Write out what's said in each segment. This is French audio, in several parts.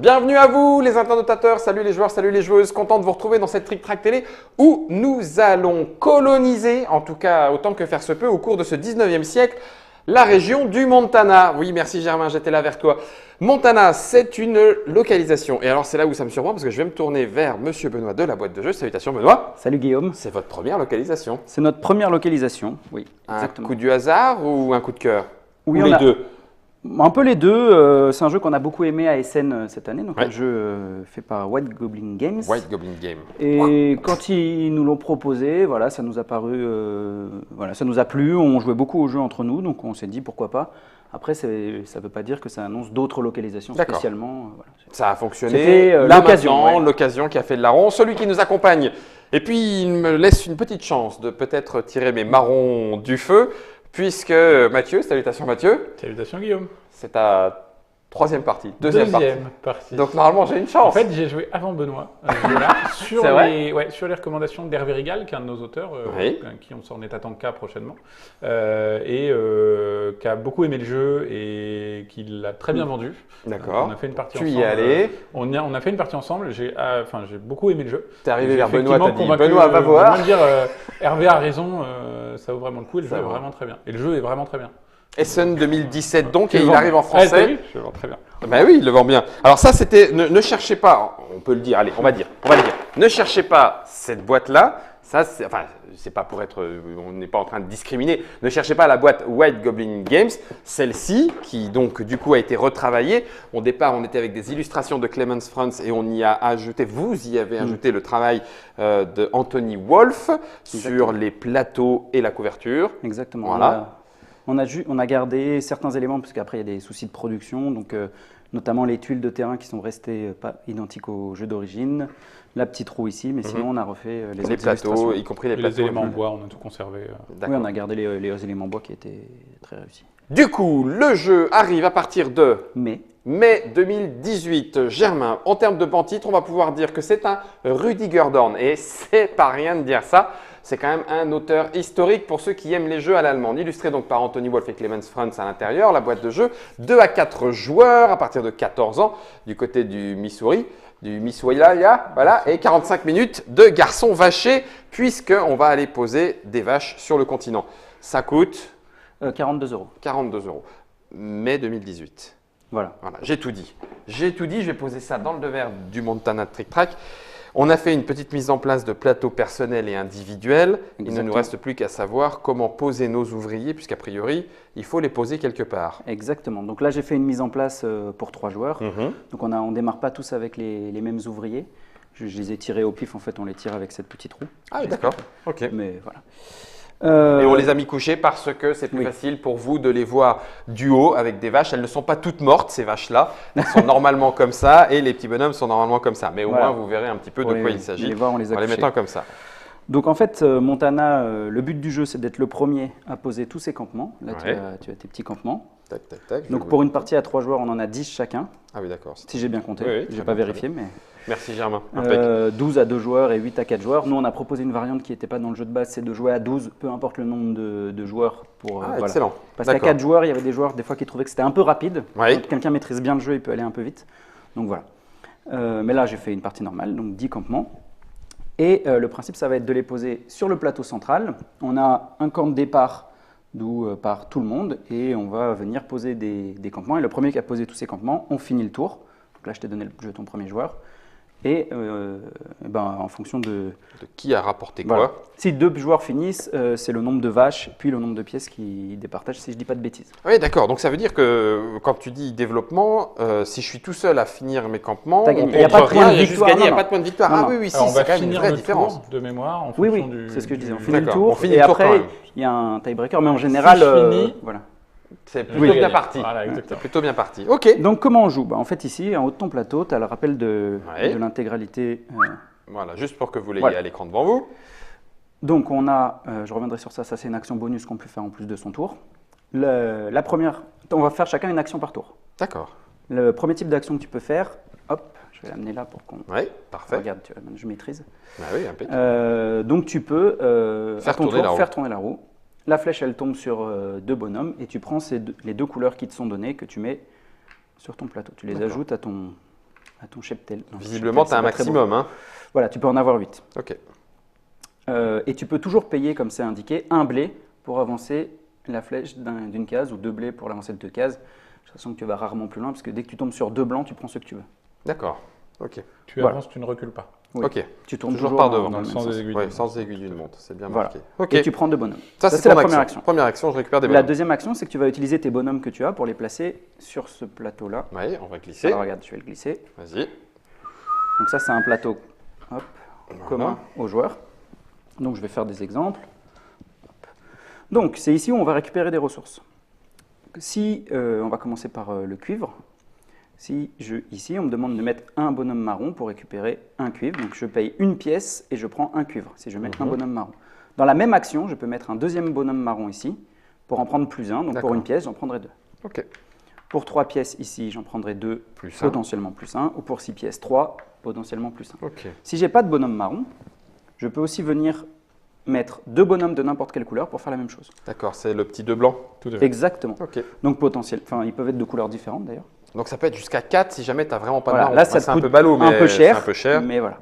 Bienvenue à vous les internautateurs, salut les joueurs, salut les joueuses, content de vous retrouver dans cette Trick Track Télé où nous allons coloniser, en tout cas autant que faire se peut, au cours de ce 19e siècle, la région du Montana. Oui, merci Germain, j'étais là vers toi. Montana, c'est une localisation. Et alors c'est là où ça me surprend parce que je vais me tourner vers Monsieur Benoît de la boîte de jeu. Salutations Benoît. Salut Guillaume. C'est votre première localisation. C'est notre première localisation, oui. Exactement. Un coup du hasard ou un coup de cœur? Oui, ou les deux? Un peu les deux. C'est un jeu qu'on a beaucoup aimé à Essen cette année. Donc Ouais. un jeu fait par White Goblin Games. White Goblin Game. Et quand ils nous l'ont proposé, voilà, ça nous a paru, voilà, ça nous a plu. On jouait beaucoup au jeu entre nous, donc on s'est dit pourquoi pas. Après, ça ne veut pas dire que ça annonce d'autres localisations D'accord. spécialement. Voilà. Ça a fonctionné. C'était Là l'occasion, maintenant, ouais. l'occasion qui a fait le larron, celui qui nous accompagne. Et puis, il me laisse une petite chance de peut-être tirer mes marrons du feu, puisque Mathieu, salutations Mathieu, Salutations Guillaume. c'est ta troisième partie, deuxième partie. Donc normalement, j'ai une chance. En fait, j'ai joué avant Benoît sur, C'est vrai sur les recommandations d'Hervé Rigal, qui est un de nos auteurs, Oui. qui on s'en est à tant de cas prochainement, qui a beaucoup aimé le jeu et qui l'a très bien vendu. D'accord. On a fait une partie Tu ensemble. y es allé. On a fait une partie ensemble. J'ai beaucoup aimé le jeu. T'es arrivé J'ai vers Benoît, t'as effectivement dit convaincu, Benoît va voir. Benoît de dire Hervé a raison, ça vaut vraiment le coup et le Ça jeu est va. vraiment très bien. Et le jeu est vraiment très bien. Essen 2017 donc, et Je le il vends. arrive en Ah, t'as français. vu Je le vends très bien. Ben oui, il le vend bien. Alors ça, c'était, ne cherchez pas, on peut le dire, allez, on va le dire. Ne cherchez pas cette boîte-là. Ça, c'est pas pour être, on n'est pas en train de discriminer. Ne cherchez pas la boîte White Goblin Games. Celle-ci, qui donc du coup a été retravaillée. Au départ, on était avec des illustrations de Clemens Franz et on y a ajouté, vous y avez ajouté le travail de Anthony Wolf sur les plateaux et la couverture. Exactement. Voilà. On a gardé certains éléments, parce qu'après il y a des soucis de production, donc notamment les tuiles de terrain qui sont restées pas identiques au jeu d'origine, la petite roue ici, mais sinon on a refait les autres plateaux, illustrations. y compris les Et plateaux. les éléments en bois, on a tout conservé. Oui, D'accord. on a gardé les éléments bois qui étaient très réussis. Du coup, le jeu arrive à partir de Mais mai 2018. Germain, en termes de ban-titre, on va pouvoir dire que c'est un Rudiger Dorn. Et c'est pas rien de dire ça. C'est quand même un auteur historique pour ceux qui aiment les jeux à l'allemande. Illustré donc par Anthony Wolf et Clemens Franz à l'intérieur. La boîte de jeu, 2 à 4 joueurs à partir de 14 ans du côté du Missouri. Du Missoula, voilà, et 45 minutes de garçons vachés, puisqu'on va aller poser des vaches sur le continent. Ça coûte 42 €. 42 €. Mai 2018. Voilà. Voilà, j'ai tout dit. J'ai tout dit, je vais poser ça dans le devers du Montana Trick Track. On a fait une petite mise en place de plateaux personnels et individuels. Il ne nous Exactement. reste plus qu'à savoir comment poser nos ouvriers, puisqu'a priori, il faut les poser quelque part. Exactement. Donc là, j'ai fait une mise en place pour 3 joueurs. Donc on démarre pas tous avec les mêmes ouvriers. Je les ai tirés au pif, en fait, on les tire avec cette petite roue. Ah oui, d'accord. Ok. Mais voilà. Et on les a mis couchés parce que c'est plus oui. facile pour vous de les voir du haut avec des vaches. Elles ne sont pas toutes mortes, ces vaches-là. Elles sont normalement comme ça et les petits bonhommes sont normalement comme ça. Mais au Voilà. moins, vous verrez un petit peu de Oui, quoi oui. il s'agit Les voir, on les a en les couchés. mettant comme ça. Donc en fait, Montana, le but du jeu, c'est d'être le premier à poser tous ses campements. Là, Ouais. tu as tes petits campements. Tac, tac, tac. Donc pour une partie à 3 joueurs, on en a 10 chacun, Ah oui, d'accord. si j'ai bien compté. Oui, oui, Je très n'ai pas bien, vérifié, mais Merci Germain. Impec. 12 à 2 joueurs et 8 à 4 joueurs. Nous, on a proposé une variante qui n'était pas dans le jeu de base, c'est de jouer à 12, peu importe le nombre de joueurs. Pour, Ah, voilà. excellent. Parce qu'à D'accord. 4 joueurs, il y avait des joueurs des fois qui trouvaient que c'était un peu rapide. Oui. Quand quelqu'un maîtrise bien le jeu, il peut aller un peu vite. Donc voilà. Mais là, j'ai fait une partie normale, donc 10 campements. Et le principe, ça va être de les poser sur le plateau central. On a un camp de départ d'où part tout le monde et on va venir poser des campements. Et le premier qui a posé tous ces campements, on finit le tour. Donc là, je t'ai donné le jeton premier joueur. Et en fonction de… De qui a rapporté Voilà. quoi? Si 2 joueurs finissent, c'est le nombre de vaches, puis le nombre de pièces qui départagent, si je ne dis pas de bêtises. Oui, d'accord. Donc ça veut dire que quand tu dis développement, si je suis tout seul à finir mes campements, T'as gagné. on Il y a pas de contre point de rien, j'ai juste victoire, gagné, il n'y a non, pas de point de victoire. non. Ah Non, oui, non. oui, si, Alors, on c'est va quand même une finir vraie le différence. tour de mémoire en Oui, fonction oui, du… c'est ce que je disais. On du- finit le D'accord. tour On finit et le tour quand après, même. il y a un tiebreaker, mais en général… Si je finis- voilà. C'est plutôt Oui, bien gagné. parti. Voilà, C'est exactement. plutôt bien parti. Ok. Donc comment on joue? En fait ici, en haut de ton plateau, tu as le rappel de Ouais. l'intégralité. Voilà, juste pour que vous l'ayez Voilà. à l'écran devant vous. Donc on a, je reviendrai sur ça, ça c'est une action bonus qu'on peut faire en plus de son tour. La première, on va faire chacun une action par tour. D'accord. Le premier type d'action que tu peux faire, hop, je vais l'amener là pour qu'on Oui, parfait. regarde, je maîtrise. Ah oui, impeccable. Donc tu peux Faire à ton tourner tour la roue. faire tourner la roue. La flèche elle tombe sur 2 bonhommes et tu prends les 2 couleurs qui te sont données que tu mets sur ton plateau. Tu les D'accord. ajoutes à à ton cheptel. Non, Visiblement, cheptel, tu as un c'est pas très beau. maximum. Hein. Voilà, tu peux en avoir 8. Ok. Et tu peux toujours payer, comme c'est indiqué, un blé pour avancer la flèche d'une case ou 2 blés pour l'avancer de 2 cases. Je sens que tu vas rarement plus loin parce que dès que tu tombes sur 2 blancs, tu prends ce que tu veux. D'accord. Ok. Tu Voilà. avances, tu ne recules pas. Oui. Ok. Tu tournes Toujours toujours par dans, devant. dans le Dans le même sens sens. des aiguilles. Ouais, sans aiguille d'une montre, c'est bien Voilà. marqué. Ok. Et tu prends 2 bonhommes. Ça, c'est c'est la ton première action. action. Première action, je récupère des La bonhommes. deuxième action, c'est que tu vas utiliser tes bonhommes que tu as pour les placer sur ce plateau-là. Oui, on va glisser. Alors regarde, je vais le glisser. Vas-y. Donc ça, c'est un plateau hop, Voilà. commun aux joueurs. Donc je vais faire des exemples. Hop. Donc c'est ici où on va récupérer des ressources. Si on va commencer par le cuivre. Ici, on me demande de mettre un bonhomme marron pour récupérer un cuivre. Donc je paye une pièce et je prends un cuivre si je mets un bonhomme marron. Dans la même action, je peux mettre un deuxième bonhomme marron ici pour en prendre plus un. Donc pour une pièce, j'en prendrai 2. Ok. Pour 3 pièces ici, j'en prendrai 2, Plus un. potentiellement plus 1. Ou pour 6 pièces, 3, potentiellement plus 1. Ok. Si j'ai pas de bonhomme marron, je peux aussi venir mettre 2 bonhommes de n'importe quelle couleur pour faire la même chose. D'accord, c'est le petit 2 blanc. Tout à fait. Exactement. Ok. Donc ils peuvent être de couleurs différentes d'ailleurs. Donc ça peut être jusqu'à 4 si jamais tu n'as vraiment pas Voilà, de marron. là, ça c'est te un coûte peu ballot, mais un peu cher, c'est un peu cher. mais voilà.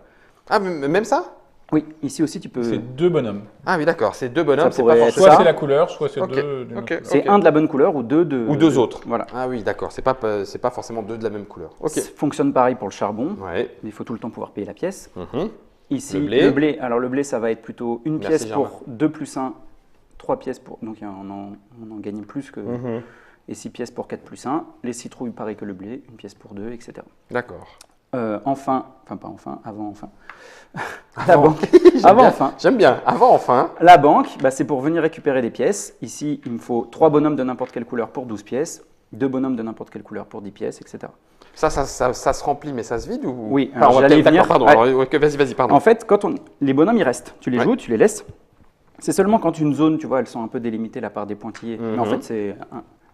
Ah, même ça? Oui, ici aussi tu peux. C'est 2 bonhommes. Ah oui, d'accord, c'est 2 bonhommes, Ça c'est pas pourrait être forcément. Soit ça. c'est la couleur, soit c'est Ok, 2 d'une ok. autre couleur. C'est un de la bonne couleur ou 2 de. Ou 2 autres. Voilà. Ah oui, d'accord, c'est pas forcément 2 de la même couleur. Ok. Ça fonctionne pareil pour le charbon. Ouais. Il faut tout le temps pouvoir payer la pièce. Mhm. Ici, Le blé. Alors le blé, ça va être plutôt une Merci, pièce Germain. pour 2 plus 1, 3 pièces pour. Donc on en gagne plus que. Mhm. Et 6 pièces pour 4 plus 1. Les citrouilles, pareil que le blé, une pièce pour 2, etc. D'accord. Avant enfin. La banque. Avant enfin. J'aime bien. Avant, enfin. La banque, c'est pour venir récupérer des pièces. Ici, il me faut 3 bonhommes de n'importe quelle couleur pour 12 pièces, 2 bonhommes de n'importe quelle couleur pour 10 pièces, etc. Ça se remplit, mais ça se vide ou. Oui, Pardon, alors j'allais y d'accord, venir. pardon. Ouais. Alors, ok, vas-y, pardon. En fait, les bonhommes, ils restent. Tu les Ouais. joues, tu les laisses. C'est seulement quand une zone, tu vois, elles sont un peu délimitées là par des pointillés. Mais en fait, c'est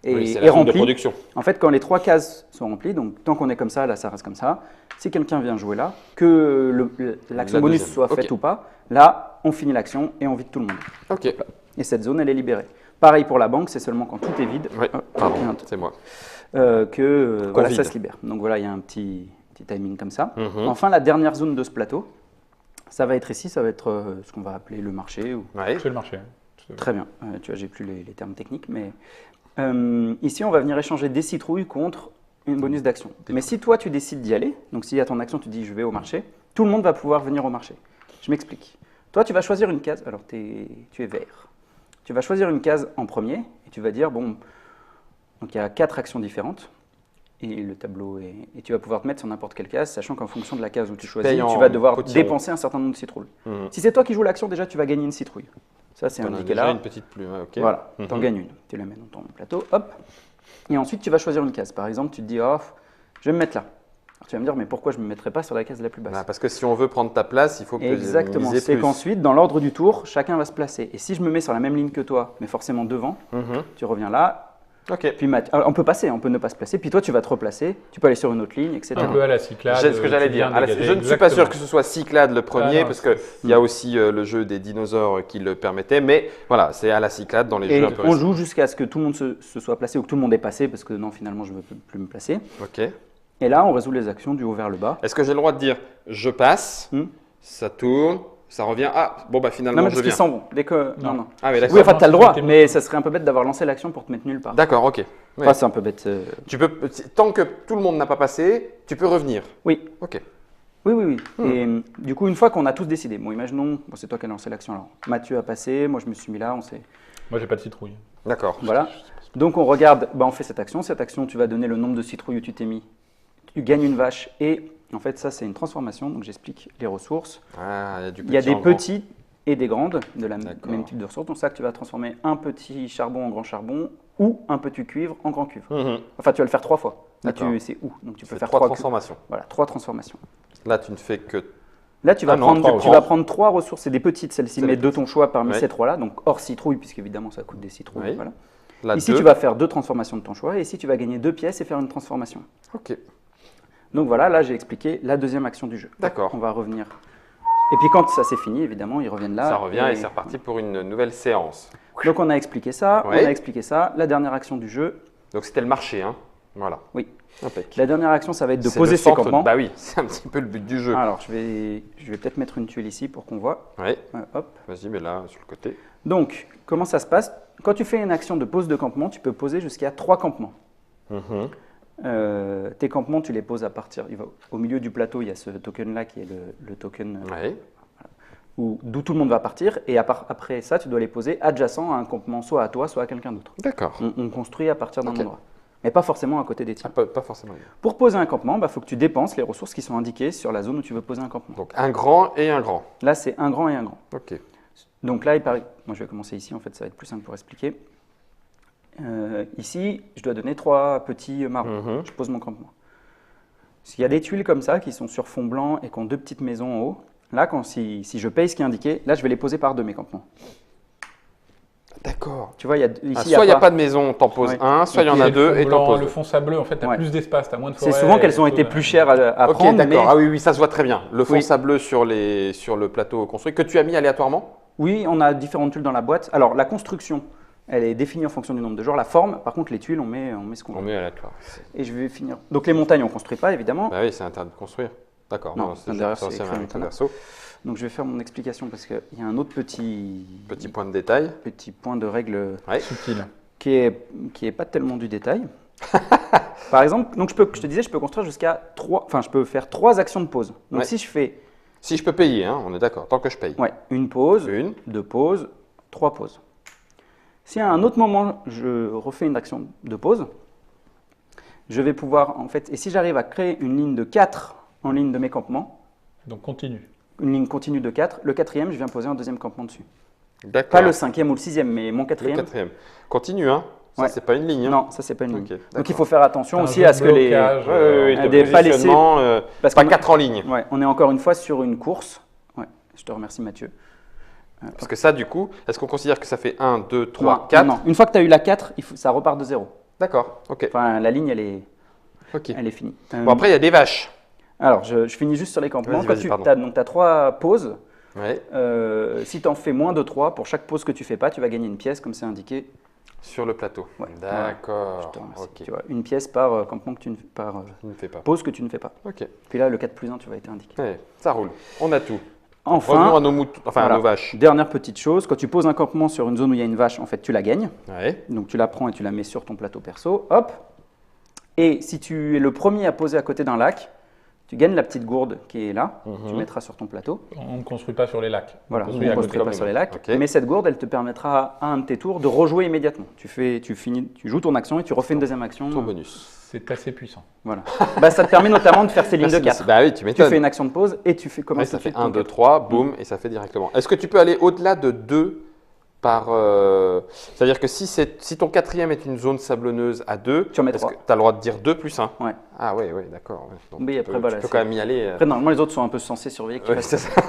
Oui, c'est est la zone de rempli. production. En fait, quand les 3 cases sont remplies, donc tant qu'on est comme ça, là, ça reste comme ça. Si quelqu'un vient jouer là, que l'action La bonus deuxième. soit Ok. faite ou pas, là, on finit l'action et on vide tout le monde. Ok. Et cette zone, elle est libérée. Pareil pour la banque, c'est seulement quand tout est vide Oui, pardon, il y a un c'est moi. voilà, ça vide. se libère. Donc voilà, il y a un petit timing comme ça. Mhm. Enfin, la dernière zone de ce plateau, ça va être ici, ça va être ce qu'on va appeler le marché. Ouais. C'est le marché. Très bien, tu vois, j'ai plus les termes techniques, mais ici, on va venir échanger des citrouilles contre une bonus d'action. Mais si toi, tu décides d'y aller, donc si à ton action, tu dis je vais au marché, tout le monde va pouvoir venir au marché. Je m'explique. Toi, tu vas choisir une case, alors tu es vert. Tu vas choisir une case en premier et tu vas dire, bon, donc il y a 4 actions différentes et le tableau et tu vas pouvoir te mettre sur n'importe quelle case, sachant qu'en fonction de la case où tu choisis, payes en tu vas devoir potiron. dépenser un certain nombre de citrouilles. Mhm. Si c'est toi qui joues l'action, déjà, tu vas gagner une citrouille. Ça, c'est T'en as indiqué déjà là. une petite plume, ouais, ok. Voilà, Mhm. tu en gagnes une. Tu la mets dans ton plateau, hop. Et ensuite, tu vas choisir une case. Par exemple, tu te dis, oh, je vais me mettre là. Alors, tu vas me dire, mais pourquoi je ne me mettrais pas sur la case la plus basse? Voilà, parce que si on veut prendre ta place, il faut Exactement, miser c'est plus. qu'ensuite, dans l'ordre du tour, chacun va se placer. Et si je me mets sur la même ligne que toi, mais forcément devant, Mhm. tu reviens là, Ok. puis alors, on peut passer, on peut ne pas se placer, puis toi tu vas te replacer, tu peux aller sur une autre ligne, etc. Un peu à la Cyclade. C'est ce que j'allais tu dire. viens À la- dégager. je ne suis pas sûr Exactement. que ce soit Cyclade le premier, Ah non, parce qu'il y a aussi le jeu des dinosaures qui le permettait, mais voilà, c'est à la Cyclade dans les Et jeux un peu on récents. joue jusqu'à ce que tout le monde se soit placé ou que tout le monde est passé, parce que non, finalement je ne veux plus me placer. Ok. Et là, on résout les actions du haut vers le bas. Est-ce que j'ai le droit de dire je passe, Hmm. ça tourne, ça revient, ah, bon bah finalement Non, mais je parce qu'ils viens. s'en vont. Dès que... Non, non. Ah oui, d'accord. Oui, enfin, tu as le droit, Non, mais ça serait un peu bête d'avoir lancé l'action pour te mettre nulle part. D'accord, ok. Oui. Enfin, c'est un peu bête. Tu peux, tant que tout le monde n'a pas passé, tu peux revenir. Oui. Ok. Oui, oui, oui. Et du coup, une fois qu'on a tous décidé, bon, imaginons, bon, c'est toi qui as lancé l'action alors. Mathieu a passé, moi je me suis mis là, on s'est. Moi, j'ai pas de citrouille. D'accord. Voilà. Donc on regarde, on fait cette action. Cette action, tu vas donner le nombre de citrouilles où tu t'es mis. Tu gagnes une vache et en fait, ça c'est une transformation. Donc j'explique les ressources. Ah, il y a du petit Il y a des en grand. petits et des grandes de la D'accord. même type de ressources. Donc ça, tu vas transformer un petit charbon en grand charbon ou un petit cuivre en grand cuivre. Mhm. Enfin, tu vas le faire 3 fois. Mais D'accord. c'est où? Donc tu peux C'est faire 3 3 transformations. Voilà, 3 transformations. Là, tu ne fais que. Là, tu vas, Ah non, trois prendre, tu ressources. vas prendre 3 ressources, c'est des petites celles-ci, C'est mais des de ton choix parmi Ouais. ces 3-là, donc hors citrouille, puisqu'évidemment ça coûte des citrouilles. Oui. Voilà. Là, Ici, deux. tu vas faire 2 transformations de ton choix, et ici, tu vas gagner 2 pièces et faire une transformation. Ok. Donc voilà, là, j'ai expliqué la deuxième action du jeu. D'accord. On va revenir. Et puis quand ça c'est fini, évidemment, ils reviennent là. Ça revient et c'est reparti pour une nouvelle séance. Donc on a expliqué ça, Ouais. on a expliqué ça. La dernière action du jeu, Donc c'était le marché, hein. Voilà. oui. Impec. La dernière action, ça va être de C'est poser le ses centre- campements. Bah oui, c'est un petit peu le but du jeu. Alors, je vais peut-être mettre une tuile ici pour qu'on voit. Ouais, Hop. vas-y, mais là, sur le côté. Donc, comment ça se passe? Quand tu fais une action de pose de campement, tu peux poser jusqu'à 3 campements. Mhm. Tes campements, tu les poses à partir. Au milieu du plateau, il y a ce token-là qui est le token Ouais. d'où tout le monde va partir. Et après ça, tu dois les poser adjacents à un campement, soit à toi, soit à quelqu'un d'autre. D'accord. On construit à partir d'un Ok. endroit. Mais pas forcément à côté des Ah, tiens. pas forcément. Pour poser un campement, il faut que tu dépenses les ressources qui sont indiquées sur la zone où tu veux poser un campement. Donc un grand et un grand. Là, c'est un grand et un grand. Ok. Donc là, moi je vais commencer ici, en fait, ça va être plus simple pour expliquer. Ici, je dois donner 3 petits marrons. Mhm. Je pose mon campement. S'il y a des tuiles comme ça qui sont sur fond blanc et qui ont 2 petites maisons en haut, là, si je paye ce qui est indiqué, là, je vais les poser par 2 mes campements. D'accord. Tu vois, ici, Ah, soit il n'y a pas de maison, t'en poses Ouais. un, soit il y en a Et le deux fond et t'en blanc, poses le deux. fond sableux, en fait, tu as Ouais. plus d'espace, tu as moins de C'est forêt. souvent qu'elles ont et été tout, plus chères à Ok, prendre, mais d'accord. Ah oui, oui, ça se voit très bien. Le fond Oui. sableux sur le plateau construit que tu as mis aléatoirement. oui, on a différentes tuiles dans la boîte. Alors, la construction, elle est définie en fonction du nombre de joueurs. La forme, par contre, les tuiles, on met ce qu'on On veut. met aléatoire. Et je vais finir. Donc, les montagnes, on ne construit pas, évidemment. Bah oui, c'est interdit de construire. D'accord. Non, c'est derrière, ça, c'est c'est écrit un Montana. verso. Donc, je vais faire mon explication parce qu'il y a un autre petit Petit point de détail. point de règle Ouais. Subtil. qui est pas tellement du détail. Par exemple, donc je te disais, je peux construire jusqu'à 3, enfin je peux faire 3 actions de pause. Donc Ouais. si je fais Si je peux payer, hein, on est d'accord. Tant que je paye. une pause, Une. 2 pauses, 3 pauses. Si à un autre moment je refais une action de pause, je vais pouvoir en fait, et si j'arrive à créer une ligne de 4 en ligne de mes campements, Donc continue. une ligne continue de 4, le 4e, je viens poser un deuxième campement dessus. D'accord. Pas le 5e ou le 6e, mais mon Le 4e. 4e. Continue, hein. Ça, Ouais. c'est pas une ligne. Hein. Non, ça c'est pas une ligne. Ok, Donc d'accord. il faut faire attention Un aussi jeu à de ce que les blocage, pas laisser- positionnement, parce pas qu'on- 4 en ligne. Ouais, on est encore une fois sur une course. Ouais, je te remercie Mathieu. Parce que ça, du coup, est-ce qu'on considère que ça fait 1, 2, Non, 3, 4 non. Une fois que tu as eu la 4, ça repart de 0. D'accord, ok. Enfin, la ligne, elle Ok. est finie. Bon, après, il y a des vaches. Alors, je finis juste sur les campements. Vas-y, Quand vas-y, tu pardon. as 3 pauses, Ouais. si tu en fais moins de 3, pour chaque pause que tu fais pas, tu vas gagner une pièce, comme c'est indiqué. Sur le plateau. Ouais. D'accord. Je te remercie. Ok. Tu vois, une pièce par campement que tu ne par Je ne fais pas. pause que tu ne fais pas. Ok. Puis là, le 4+1, tu vas être indiqué. Ouais, ça roule. On a tout. Enfin, Revenons à nos moutons, enfin voilà. à nos vaches. Dernière petite chose, quand tu poses un campement sur une zone où il y a une vache, en fait, tu la gagnes. Ouais. Donc tu la prends et tu la mets sur ton plateau perso, hop. Et si tu es le premier à poser à côté d'un lac, tu gagnes la petite gourde qui est là, tu mettras sur ton plateau. On ne construit pas sur les lacs. Voilà, construit on à ne côté. construit pas sur les lacs. Ok. Mais cette gourde, elle te permettra à un de tes tours de rejouer immédiatement. Tu joues ton action et tu refais une deuxième action. Tour bonus. C'est assez puissant. Voilà. Bah, ça te permet notamment de faire ces lignes de 4. Bah oui, tu Tu m'étonnes. fais une action de pause et tu fais Ouais, commencer ça tout de fait suite 1, ton 2, 4. 3, boum, et ça fait directement. Est-ce que tu peux aller au-delà de 2 par. C'est-à-dire que si ton 4e est une zone sablonneuse à 2, Tu en mets est-ce 3. que tu as le droit de dire 2 plus 1 Ouais. Ah oui, d'accord. ouais. Donc, Mais tu après, peux, voilà, tu peux c'est- quand même y aller. Après, normalement, les autres sont un peu censés surveiller. que tu Ouais, fasses c'est ça. ça.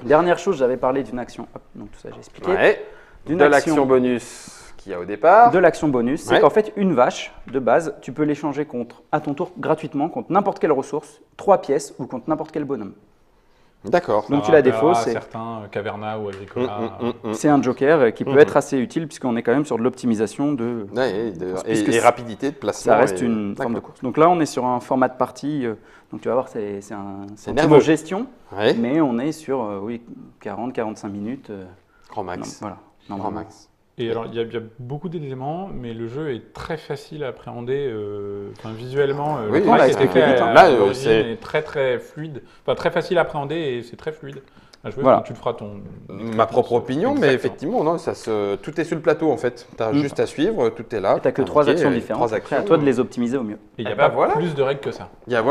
Dernière chose, j'avais parlé d'une action. Hop, donc tout ça, j'ai expliqué. Ouais. D'une De action- l'action bonus qu'il y a au départ. De l'action bonus, c'est Ouais. qu'en fait, une vache, de base, tu peux l'échanger à ton tour gratuitement contre n'importe quelle ressource, 3 pièces ou contre n'importe quel bonhomme. D'accord. Donc Ça tu la rappellera défausses, c'est- certains, Caverna ou Agricola. C'est un joker qui peut être assez utile puisqu'on est quand même sur de l'optimisation de. Ouais, Puisque et rapidité de placement. Ça reste et- une forme de D'accord. course. Donc là, on est sur un format de partie. Donc tu vas voir, c'est un C'est petit nerveux. de gestion, Ouais. mais on est sur 40-45 minutes. Grand Non, max. voilà. Grand normalement. max. Et alors, il y a beaucoup d'éléments, mais le jeu est très facile à appréhender visuellement. Oui, le travail là, qui a été c'est- fait là, à l'origine c'est- est très très fluide. Enfin, très facile à appréhender et c'est très fluide à jouer Voilà. quand tu te feras ton. Ma propre opinion, mais Exactement. effectivement, non, tout est sur le plateau en fait. Tu as Mm. juste à suivre, tout est là. Et tu n'as que 3 Ok, actions 3 différentes. Après, à actions. toi de les optimiser au mieux. Et il n'y a Eh ben pas voilà. plus de règles que ça. Il y a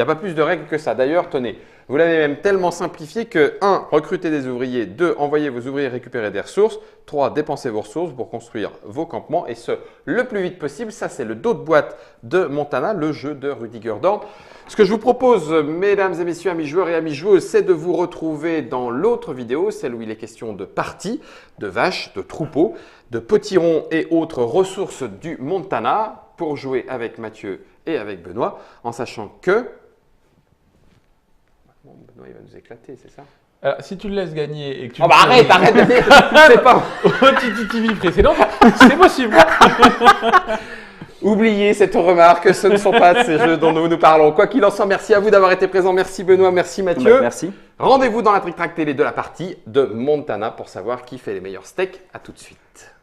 pas plus de règles que ça. D'ailleurs, tenez, vous l'avez même tellement simplifié que 1. Recruter des ouvriers, 2. Envoyer vos ouvriers récupérer des ressources, 3. Dépenser vos ressources pour construire vos campements et ce, le plus vite possible. Ça, c'est le dos de boîte de Montana, le jeu de Rudiger Dorn. Ce que je vous propose, mesdames et messieurs, amis joueurs et amis joueuses, c'est de vous retrouver dans l'autre vidéo, celle où il est question de parties, de vaches, de troupeaux, de potirons et autres ressources du Montana pour jouer avec Mathieu et avec Benoît, en sachant que… Bon, Benoît, il va nous éclater, c'est ça? Alors, si tu le laisses gagner et que tu. Oh bah arrête de dire c'est pas… Au TTTV précédent, c'est possible. Oubliez cette remarque, ce ne sont pas ces jeux dont nous parlons. Quoi qu'il en soit, merci à vous d'avoir été présents. Merci Benoît, merci Mathieu. Bah, merci. Rendez-vous dans la Trick Track télé de la partie de Montana pour savoir qui fait les meilleurs steaks. À tout de suite.